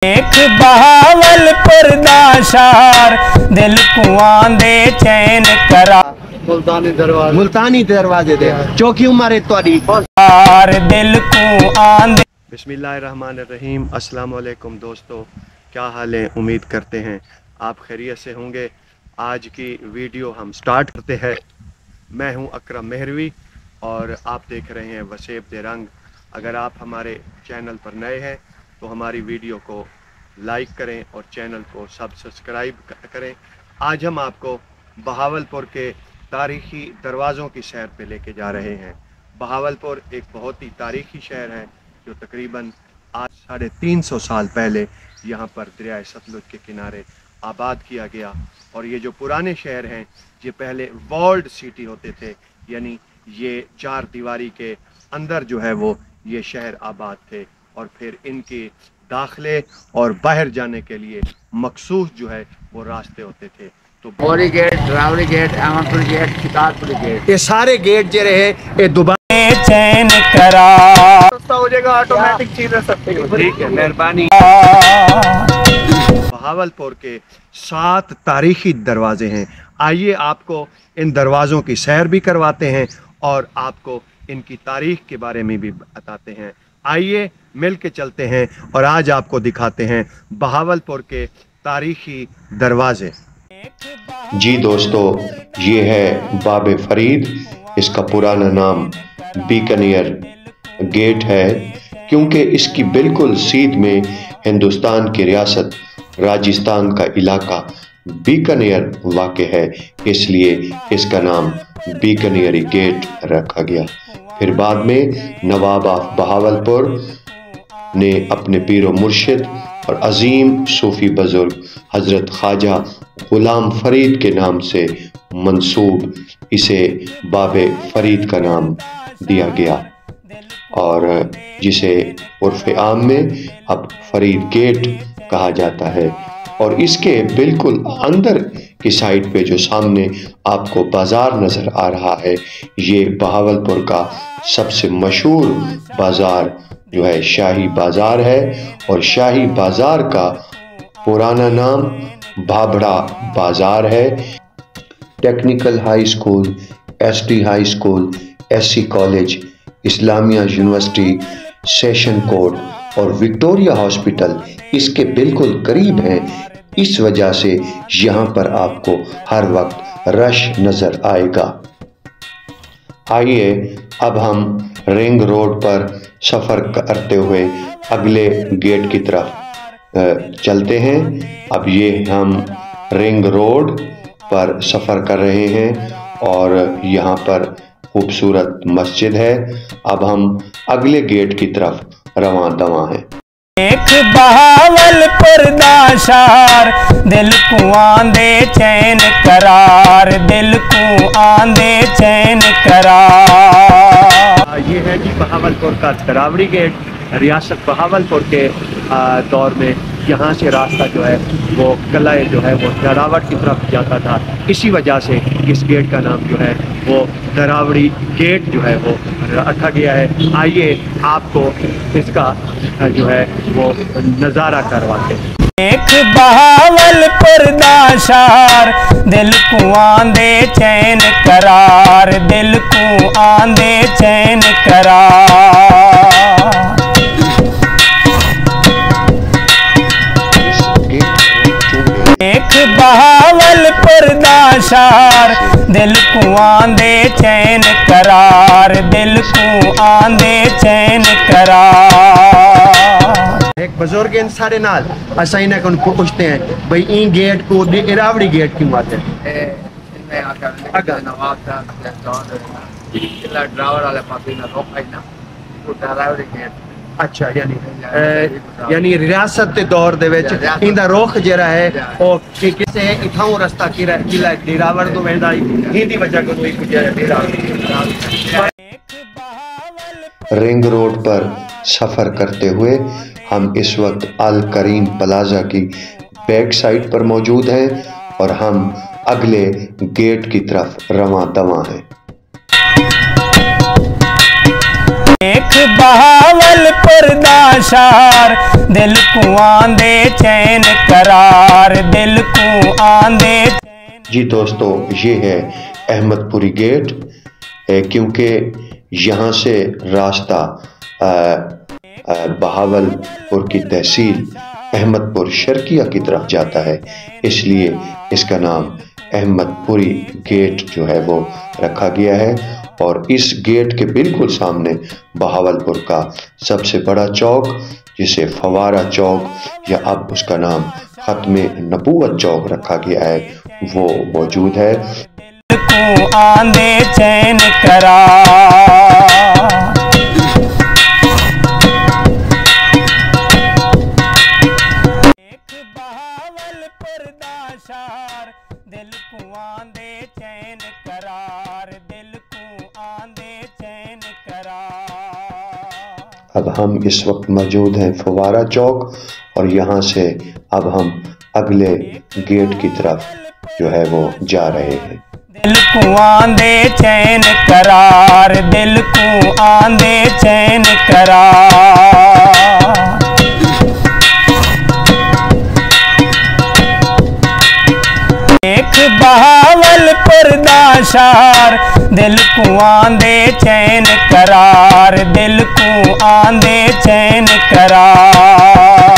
एक बहावलपुर दा शहर दिल को आंदे चैन करा मुल्तानी दरवाजे दे चौकी उमर तोड़ी दिल को आंदे। बिस्मिल्लाहिर्रहमानिर्रहीम। अस्सलाम वालेकुम दोस्तों, क्या हाल है? उम्मीद करते हैं आप खैरियत से होंगे। आज की वीडियो हम स्टार्ट करते हैं। मैं हूं अकरम मेहरवी और आप देख रहे हैं वसेब दे रंग। अगर आप हमारे चैनल पर नए हैं तो हमारी वीडियो को लाइक करें और चैनल को सब्सक्राइब करें। आज हम आपको बहावलपुर के तारीख़ी दरवाज़ों की सैर पे लेके जा रहे हैं। बहावलपुर एक बहुत ही तारीख़ी शहर है जो तकरीबन आज 350 साल पहले यहाँ पर दरिया सतलुज के किनारे आबाद किया गया। और ये जो पुराने शहर हैं ये पहले वॉल्ड सिटी होते थे, यानी ये चार दीवारी के अंदर जो है वो ये शहर आबाद थे और फिर इनके दाखिले और बाहर जाने के लिए मखसूस जो है वो रास्ते होते थे। तो Bori gate, Derawari gate, Ahmadpur gate, Shikarpur gate, ये सारे गेट जो रहे ये दोबारा चैन करा हो जाएगा, ऑटोमेटिक चीजें सब ठीक है, मेहरबानी। बहावलपुर के 7 तारीखी दरवाजे हैं। आइए आपको इन दरवाज़ों की सैर भी करवाते हैं और आपको इनकी तारीख के बारे में भी बताते हैं। आइए मिल के चलते हैं और आज आपको दिखाते हैं बहावलपुर के तारीखी दरवाजे। जी दोस्तों, ये है बाबे फरीद। इसका पुराना नाम बीकानेर गेट है क्योंकि इसकी बिल्कुल सीध में हिंदुस्तान की रियासत राजस्थान का इलाका बीकानेर वाक़ है, इसलिए इसका नाम बीकानेरी गेट रखा गया। फिर बाद में नवाब ऑफ बहावलपुर ने अपने पीरो मुर्शिद और अजीम सूफी बुजुर्ग हज़रत ख्वाजा गुलाम फरीद के नाम से मंसूब इसे बाबे फरीद का नाम दिया गया और जिसे उर्फ़ आम में अब फरीद गेट कहा जाता है। और इसके बिल्कुल अंदर की साइड पे जो सामने आपको बाज़ार नज़र आ रहा है, ये बहावलपुर का सबसे मशहूर बाज़ार जो है शाही बाज़ार है। और शाही बाज़ार का पुराना नाम भाभड़ा बाज़ार है। Technical high school, ST high school, SC college, Islamia university, session court और विक्टोरिया हॉस्पिटल इसके बिल्कुल करीब हैं। इस वजह से यहाँ पर आपको हर वक्त रश नज़र आएगा। आइए अब हम रिंग रोड पर सफ़र करते हुए अगले गेट की तरफ चलते हैं। अब ये हम रिंग रोड पर सफ़र कर रहे हैं और यहाँ पर खूबसूरत मस्जिद है। अब हम अगले गेट की तरफ रवां दवां हैं। एक बहावलपुर दा शहर दिल को आंदे चैन करार, दिल को आंदे चैन करार। ये है जी बहावलपुर का दरावड़ी गेट। रियासत बहावलपुर के दौर में यहाँ से रास्ता जो है वो कलाए जो है वो दरावट की तरफ जाता था। इसी वजह से इस गेट का नाम जो है वो दरावड़ी गेट जो है वो रखा गया है। आइए आपको इसका जो है वो नज़ारा करवाते हैं। एक बहावलपुर दा शहर दिल को आंदे चैन करार, दिल को आंदे चैन करार। एक बहावलपुर दा शहर दिल को आंदे चैन करार, दिल को आंदे चैन करार। एक बुजुर्ग इन सारे नाल असा इन्हें को पूछते हैं भाई इन गेट को दरावड़ी गेट क्यों आते हैं? इनमें आकर नवाब था किला ड्रावर वाले पासे ना रोक आई ना वो ड्रावरी गेट। अच्छा, यानी रियासत के दौर दे विच इंदा रुख जेरा है ओ किसे इथां रास्ता किला दिरावर तो वेंदा ही दी वजह को कोई कुछ रिंग रोड पर सफ़र करते हुए हम इस वक्त अल करीम प्लाजा की बैक साइड पर मौजूद हैं और हम अगले गेट की तरफ रवां दवां हैं। एक बहावल पुर शहर दिल को आंदे चैन करार दिल को आंदे। जी दोस्तों, ये है अहमदपुरी गेट, क्योंकि यहाँ से रास्ता बहावलपुर की तहसील अहमदपुर शर्किया की तरफ जाता है, इसलिए इसका नाम अहमदपुरी गेट जो है वो रखा गया है। और इस गेट के बिल्कुल सामने बहावलपुर का सबसे बड़ा चौक, जिसे फवारा चौक या अब उसका नाम खत्मे नबूवत चौक रखा गया है, वो मौजूद है। को आंदे चैन करार दिल को आंदे चैन करार दिल को आंदे चैन करार। अब हम इस वक्त मौजूद हैं फवारा चौक, और यहाँ से अब हम अगले गेट की तरफ जो है वो जा रहे हैं। दिल को आंदे चैन करार दिल को आंदे चैन करार। एक बहावलपुर शहर दिल को आंदे चैन करार दिल को आंदे चैन करार।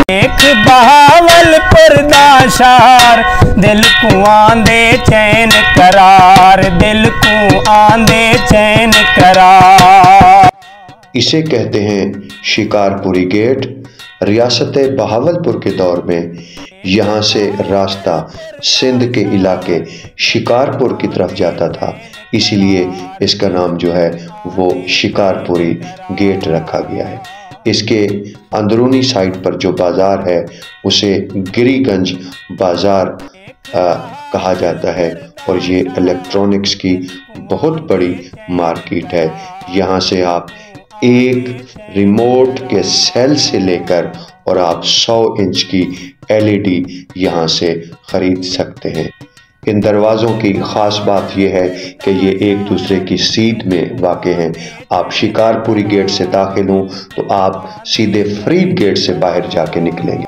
एक बहावलपुर शहर दिल को आंदे चैन करार दिल को आंदे चैन करार। इसे कहते हैं शिकारपुरी गेट। रियासत बहावलपुर के दौर में यहाँ से रास्ता सिंध के इलाके शिकारपुर की तरफ जाता था, इसीलिए इसका नाम जो है वो शिकारपुरी गेट रखा गया है। इसके अंदरूनी साइड पर जो बाज़ार है उसे गिरीगंज बाज़ार कहा जाता है, और ये इलेक्ट्रॉनिक्स की बहुत बड़ी मार्केट है। यहाँ से आप एक रिमोट के सेल से लेकर और आप 100 इंच की LED यहाँ से खरीद सकते हैं। इन दरवाज़ों की ख़ास बात यह है कि ये एक दूसरे की सीध में वाक़े हैं। आप शिकारपुरी गेट से दाखिल हों तो आप सीधे फरीद गेट से बाहर जाके निकलेंगे।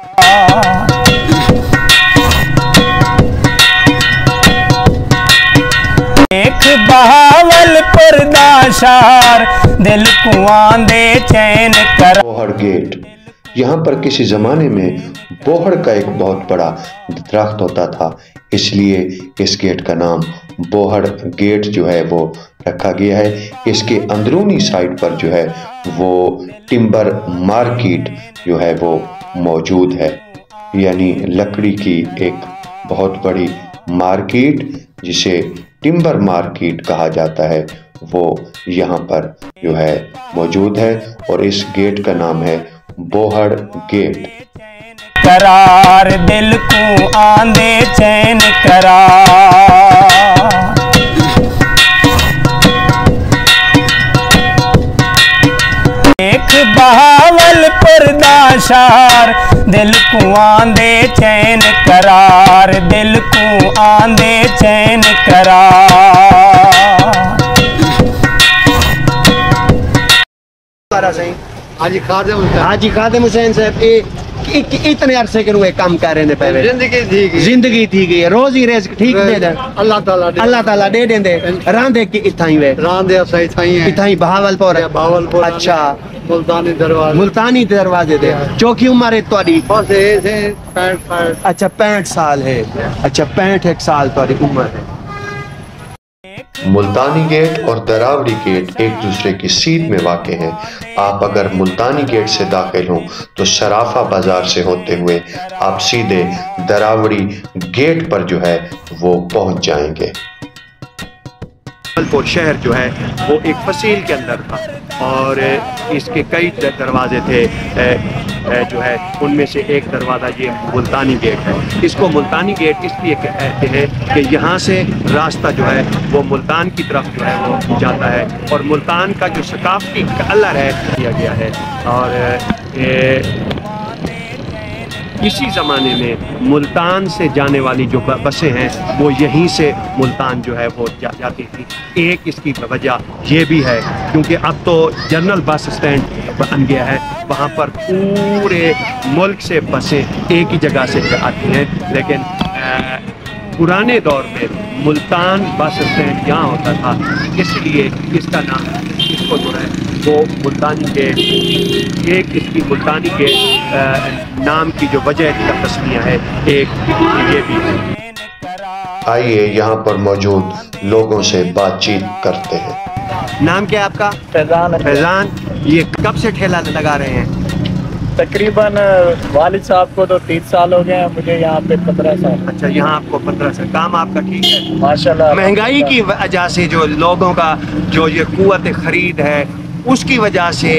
एक बहावलपुर शहर दिल को आंदे चैन करार। बोहड़ गेट, यहाँ पर किसी ज़माने में बोहड़ का एक बहुत बड़ा दरख्त होता था, इसलिए इस गेट का नाम बोहड़ गेट जो है वो रखा गया है। इसके अंदरूनी साइड पर जो है वो टिम्बर मार्केट जो है वो मौजूद है, यानी लकड़ी की एक बहुत बड़ी मार्केट जिसे टिम्बर मार्केट कहा जाता है, वो यहाँ पर जो है मौजूद है। और इस गेट का नाम है बोहड़ गेट। करार दिल को आंदे चैन करार। एक बहावलपुर शहर दिल को आंदे चैन करार दिल को आंदे चैन करार। हाजी खादिम हुसैन साहब इतने अरसे के रुए काम कर रहे पे जिंदगी थी गई रोजी रेज ठीक दे दे अल्लाह ताला दे देंदे रांदे की इथाई वे रांदे सही थाई है इथाई बहावलपुर अच्छा मुल्तानी दरवाजे दे चौकी उम्र है तोड़ी अच्छा 65 साल है अच्छा 65 साल तोड़ी उम्र है। मुल्तानी गेट और दरावड़ी गेट एक दूसरे की सीध में वाक़े हैं। आप अगर मुल्तानी गेट से दाखिल हों तो सराफा बाजार से होते हुए आप सीधे दरावड़ी गेट पर जो है वो पहुंच जाएंगे। बहावलपुर शहर जो है वो एक फसील के अंदर था और इसके कई दरवाजे थे जो है उनमें से एक दरवाज़ा ये मुल्तानी गेट है। इसको मुल्तानी गेट इसलिए कहते हैं कि यहाँ से रास्ता जो है वो मुल्तान की तरफ जो है वो जाता है और मुल्तान का जो सकाफती कलर है किया गया है। और इसी ज़माने में मुल्तान से जाने वाली जो बसें हैं वो यहीं से मुल्तान जो है वो जाती थी। एक इसकी वजह ये भी है क्योंकि अब तो जनरल बस स्टैंड बन गया है, वहाँ पर पूरे मुल्क से बसें एक ही जगह से आती हैं, लेकिन पुराने दौर में मुल्तान बस स्टैंड यहाँ होता था, इसलिए इसका नाम, इसको जो है वो मुल्तानी के, एक इसकी मुल्तानी के नाम की जो वजह का तस्मीया है, एक ये भी है। आइए यहाँ पर मौजूद लोगों से बातचीत करते हैं। नाम क्या है आपका? फैजान। फैजान, ये कब से ठेला लगा रहे हैं? तकरीबन वालिद साहब को तो 30 साल हो गए हैं, मुझे यहाँ पे 15 साल। अच्छा, यहाँ आपको 15 साल। काम आपका ठीक है माशाल्लाह। महंगाई की वजह से जो लोगों का जो ये कुव्वत खरीद है उसकी वजह से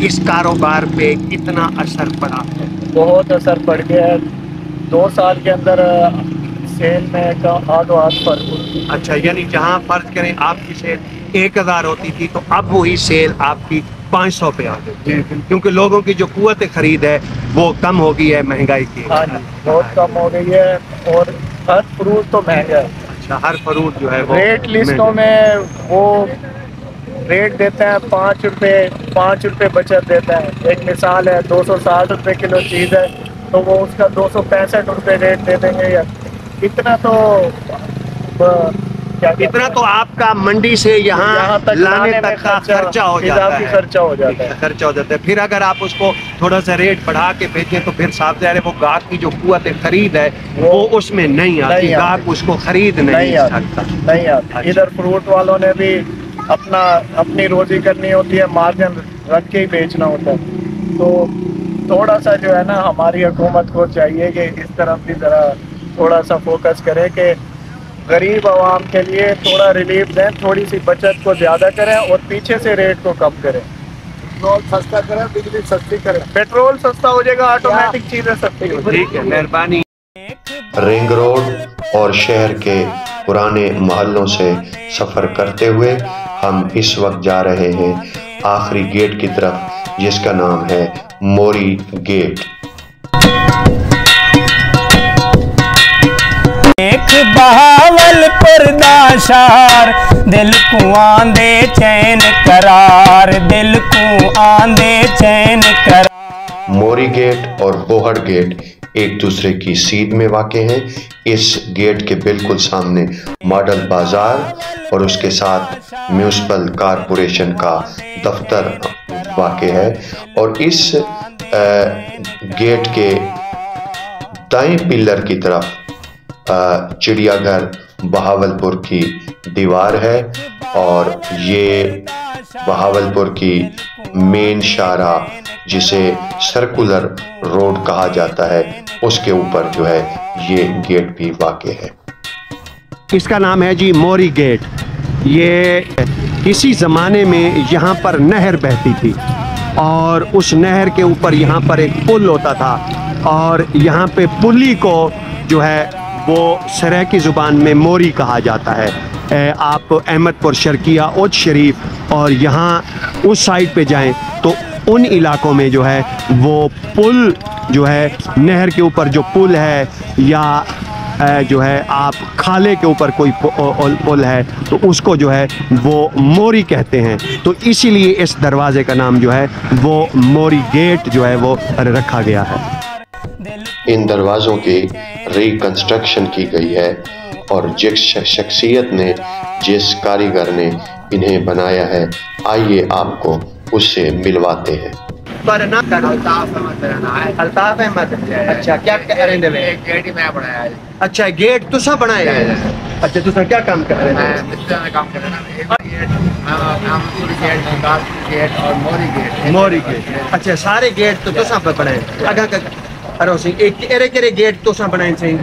इस कारोबार पे कितना असर पड़ा है? बहुत असर पड़ गया है। 2 साल के अंदर सेल में हाथ फर्क। अच्छा, यानी जहाँ फर्ज करें आपकी सेल 1000 होती थी तो अब वही सेल आपकी 500 पे आ गई, क्योंकि लोगों की जो कुव्वत खरीद है वो कम हो गई है महंगाई की। हाँ जी, बहुत कम हो गई है और हर फ्रूट तो महंगा है। अच्छा, हर फ्रूट जो है वो रेट लिस्टों में वो रेट देते हैं 5 रुपये बचत देते हैं। एक मिसाल है 260 रुपये किलो चीज़ है तो वो उसका 265 रुपये रेट दे देंगे। या इतना तो इतना तो आपका मंडी से यहाँ तक लाने तक का खर्चा हो जाता है। खर्चा हो जाता है। फिर अगर आप उसको थोड़ा सा रेट बढ़ा के बेचें तो फिर साफ ज़ाहिर है वो गाहक की जो कुव्वत खरीद है वो उसमें नहीं आती, गाहक उसको खरीद नहीं सकता। इधर फ्रूट वालों ने भी अपनी रोजी करनी होती है, मार्जिन रख के ही बेचना होता है। तो थोड़ा सा जो है ना हमारी हुकूमत को चाहिए कि इस तरफ भी ज़रा थोड़ा सा फोकस करे कि गरीब आवाम के लिए थोड़ा रिलीफ दें, थोड़ी सी बचत को ज़्यादा करें और पीछे से रेट को कम करें। पेट्रोल सस्ता करें, बिजली सस्ती करें। पेट्रोल सस्ता हो जाएगा, ऑटोमेटिक चीज़ें सस्ती हो जाएगी। ठीक है, मेहरबानी। रिंग रोड और शहर के पुराने मोहल्लों से सफ़र करते हुए हम इस वक्त जा रहे हैं आखिरी गेट की तरफ, जिसका नाम है मोरी गेट। एक बहावलपुर दा शहर, दिल को आंदे चैन करार, दिल को आंदे चैन करार। मोरी गेट और बोहड़ गेट एक दूसरे की सीध में वाक़े हैं। इस गेट के बिल्कुल सामने मॉडल बाजार और उसके साथ म्यूनिसिपल कॉरपोरेशन का दफ्तर वाक़े है, और इस गेट के दाएं पिलर की तरफ चिड़ियाघर बहावलपुर की दीवार है, और ये बहावलपुर की मेन शाहराह जिसे सर्कुलर रोड कहा जाता है उसके ऊपर जो है ये गेट भी वाक़े है। इसका नाम है जी मोरी गेट। ये किसी ज़माने में यहाँ पर नहर बहती थी और उस नहर के ऊपर यहाँ पर एक पुल होता था, और यहाँ पे पुली को जो है वो सराइकी ज़ुबान में मोरी कहा जाता है। आप अहमदपुर शर्किया ओज शरीफ और यहाँ उस साइड पे जाएं तो उन इलाकों में जो है वो पुल जो है, नहर के ऊपर जो पुल है या जो है आप खाले के ऊपर कोई पुल है तो उसको जो है वो मोरी कहते हैं। तो इसीलिए इस दरवाज़े का नाम जो है वो मोरी गेट जो है वो रखा गया है। इन दरवाज़ों की रिकंस्ट्रक्शन की गई है, और जिस शख्सियत ने, जिस कारीगर ने इन्हें बनाया है, आइए आपको उससे मिलवाते हैं। अल्ताफ अहमद। अच्छा, क्या करेंगे? गेट ही मैं बनाया है। अच्छा, गेट तुसा बनाया है? अच्छा, तुसा क्या काम कर रहे हैं? मैं काम कर रहा गेट और मोरी गेट। अच्छा, सारे गेट तो तुसा बनाए? अगा अरे सिंह एक गेट तुसा बनाए सिंह?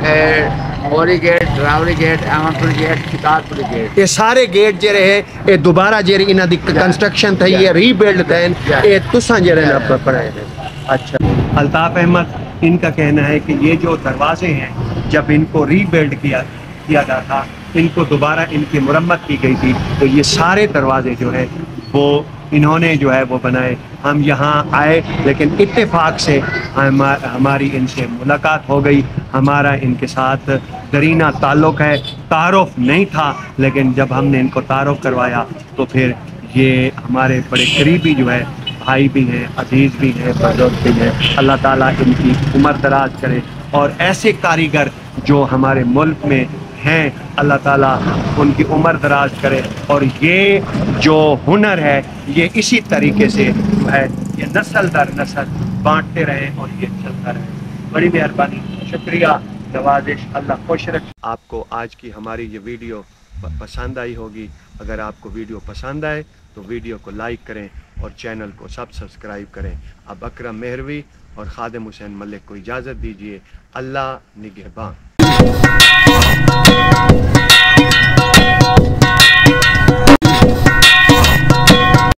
Mori gate, Derawari gate, Ahmadpur gate, Shikarpur gate. ये सारे गेट जे रहे ये दोबारा जे इना दी कंस्ट्रक्शन थी, ये रीबिल्ड थे, ये तुसा जे रहे बनाए हैं। अच्छा, अल्ताफ अहमद, इनका कहना है कि ये जो दरवाजे हैं जब इनको रीबिल्ड किया गया था, इनको दोबारा इनकी मुरम्मत की गई थी, तो ये सारे दरवाजे जो है वो इन्होंने जो है वो बनाए। हम यहाँ आए लेकिन इत्तेफाक से हमारी इनसे मुलाकात हो गई, हमारा इनके साथ दरीना ताल्लुक़ है। तारुफ नहीं था, लेकिन जब हमने इनको तारुफ करवाया तो फिर ये हमारे बड़े करीबी जो है भाई भी हैं, अजीज़ भी हैं, बुजुर्ग भी हैं। अल्लाह ताला इनकी उम्र दराज करे और ऐसे कारीगर जो हमारे मुल्क में हैं, अल्लाह ताला उनकी उम्र दराज करे और ये जो हुनर है ये इसी तरीके से जो है ये नस्ल दर नस्ल बांटते रहें और ये चलता रहे। बड़ी मेहरबानी, शुक्रिया, नवाजिश, अल्लाह खुश रखे। आपको आज की हमारी ये वीडियो पसंद आई होगी। अगर आपको वीडियो पसंद आए तो वीडियो को लाइक करें और चैनल को सब्सक्राइब करें। अब अकरम मेहरवी और खादिम हुसैन मलिक को इजाज़त दीजिए। अल्लाह निगहबान।